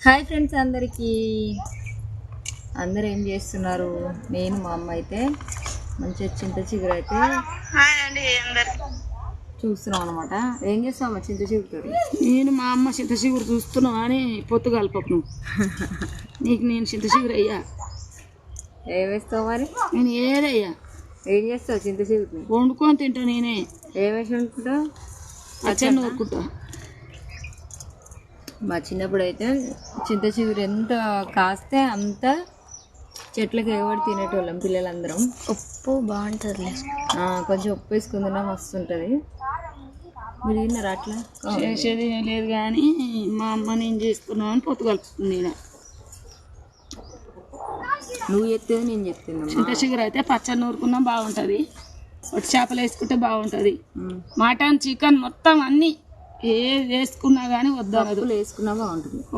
Hi friends అందరికీ, అందరూ ఏం చేస్తున్నారు? నేను మా అమ్మ అయితే మంచిగా చింత చిగురు అయితే చూస్తున్నాం అనమాట. ఏం చేస్తావు అమ్మ చింత చిగురుతో? నేను మా అమ్మ చింత చిగురు చూస్తున్నావు అని పొత్తు కలపకు నువ్వు. నీకు నేను చింత చిగురు అయ్యా. ఏం వేస్తావు మరి? నేను ఏదయ్యా. ఏం చేస్తావు చింత చిగురు? వండుకొని తింటా. నేనే ఏం వేసి వండుకుంటావు? పచ్చడి నూరుకుంటా. మా చిన్నప్పుడు అయితే చింత చిగురు ఎంత కాస్తే అంత చెట్లకి ఎగబడి తినేటోళ్ళం పిల్లలందరం. ఉప్పు బాగుంటుంది. కొంచెం ఉప్పు వేసుకుంటున్నా మస్తు ఉంటుంది. మీరు తిన్నారా అట్లా? చేసేది ఏం లేదు కానీ మా అమ్మ నేను చేసుకున్నావు అని పొత్తు కలుపుతుంది. నువ్వు చెప్తే నేను చెప్తున్నా. చింత చిగురు అయితే పచ్చడి నూరుకున్నా బాగుంటుంది. ఒట్టి చేపలు వేసుకుంటే బాగుంటుంది. మటన్ చికెన్ మొత్తం అన్నీ ఏది వేసుకున్నా కానీ వద్దు వేసుకున్నా బాగుంటుంది.